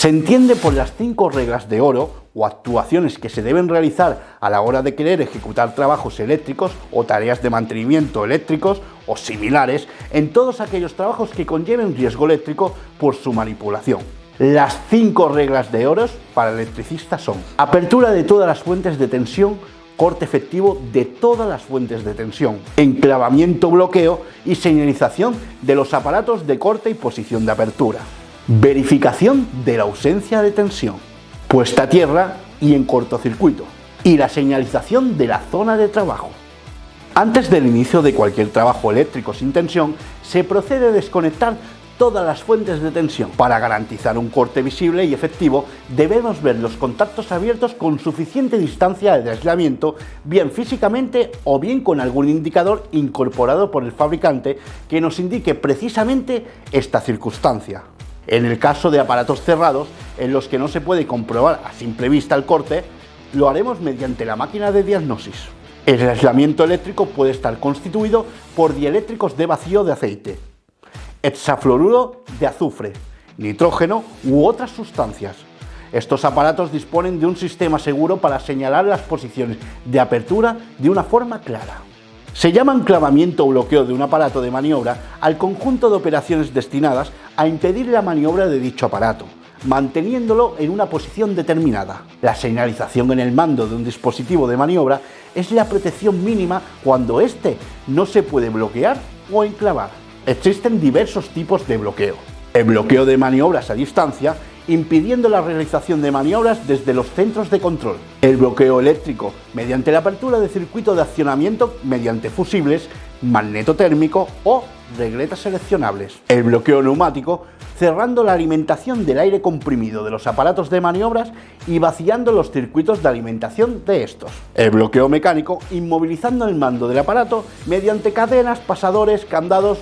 Se entiende por las 5 reglas de oro o actuaciones que se deben realizar a la hora de querer ejecutar trabajos eléctricos o tareas de mantenimiento eléctricos o similares en todos aquellos trabajos que conlleven riesgo eléctrico por su manipulación. Las 5 reglas de oro para el electricista son: apertura de todas las fuentes de tensión, corte efectivo de todas las fuentes de tensión, enclavamiento, bloqueo y señalización de los aparatos de corte y posición de apertura, verificación de la ausencia de tensión, puesta a tierra y en cortocircuito, y la señalización de la zona de trabajo. Antes del inicio de cualquier trabajo eléctrico sin tensión, se procede a desconectar todas las fuentes de tensión. Para garantizar un corte visible y efectivo, debemos ver los contactos abiertos con suficiente distancia de aislamiento, bien físicamente o bien con algún indicador incorporado por el fabricante que nos indique precisamente esta circunstancia. En el caso de aparatos cerrados, en los que no se puede comprobar a simple vista el corte, lo haremos mediante la máquina de diagnosis. El aislamiento eléctrico puede estar constituido por dieléctricos de vacío de aceite, hexafluoruro de azufre, nitrógeno u otras sustancias. Estos aparatos disponen de un sistema seguro para señalar las posiciones de apertura de una forma clara. Se llama enclavamiento o bloqueo de un aparato de maniobra al conjunto de operaciones destinadas a impedir la maniobra de dicho aparato, manteniéndolo en una posición determinada. La señalización en el mando de un dispositivo de maniobra es la protección mínima cuando éste no se puede bloquear o enclavar. Existen diversos tipos de bloqueo. El bloqueo de maniobras a distancia, impidiendo la realización de maniobras desde los centros de control. El bloqueo eléctrico, mediante la apertura de circuito de accionamiento mediante fusibles, magnetotérmico o regletas seleccionables. El bloqueo neumático, cerrando la alimentación del aire comprimido de los aparatos de maniobras y vaciando los circuitos de alimentación de estos. El bloqueo mecánico, inmovilizando el mando del aparato mediante cadenas, pasadores, candados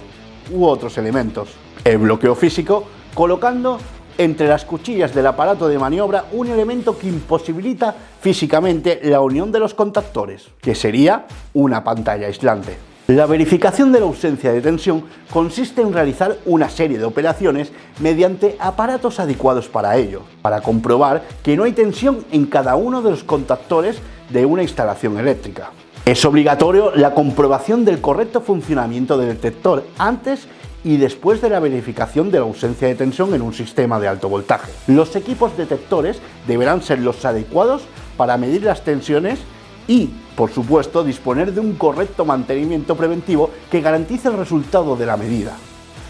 u otros elementos. El bloqueo físico, colocando entre las cuchillas del aparato de maniobra un elemento que imposibilita físicamente la unión de los contactores, que sería una pantalla aislante. La verificación de la ausencia de tensión consiste en realizar una serie de operaciones mediante aparatos adecuados para ello, para comprobar que no hay tensión en cada uno de los contactores de una instalación eléctrica. Es obligatorio la comprobación del correcto funcionamiento del detector antes y después de la verificación de la ausencia de tensión en un sistema de alto voltaje. Los equipos detectores deberán ser los adecuados para medir las tensiones y, por supuesto, disponer de un correcto mantenimiento preventivo que garantice el resultado de la medida.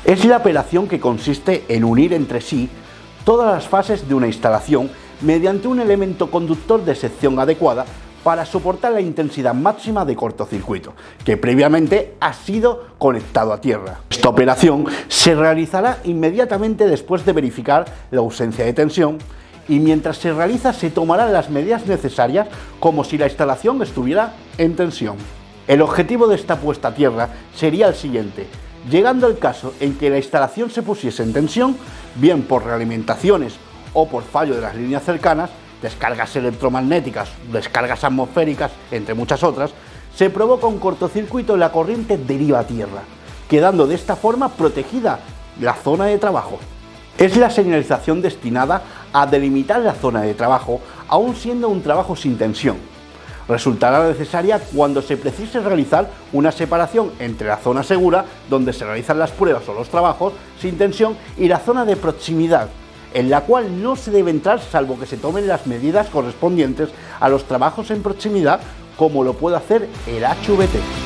Es la operación que consiste en unir entre sí todas las fases de una instalación mediante un elemento conductor de sección adecuada para soportar la intensidad máxima de cortocircuito, que previamente ha sido conectado a tierra. Esta operación se realizará inmediatamente después de verificar la ausencia de tensión y mientras se realiza se tomarán las medidas necesarias como si la instalación estuviera en tensión. El objetivo de esta puesta a tierra sería el siguiente: llegando el caso en que la instalación se pusiese en tensión, bien por realimentaciones o por fallo de las líneas cercanas, descargas electromagnéticas, descargas atmosféricas, entre muchas otras, se provoca un cortocircuito y la corriente deriva a tierra, quedando de esta forma protegida la zona de trabajo. Es la señalización destinada a delimitar la zona de trabajo, aun siendo un trabajo sin tensión. Resultará necesaria cuando se precise realizar una separación entre la zona segura, donde se realizan las pruebas o los trabajos sin tensión, y la zona de proximidad, en la cual no se debe entrar salvo que se tomen las medidas correspondientes a los trabajos en proximidad, como lo puede hacer el HVT.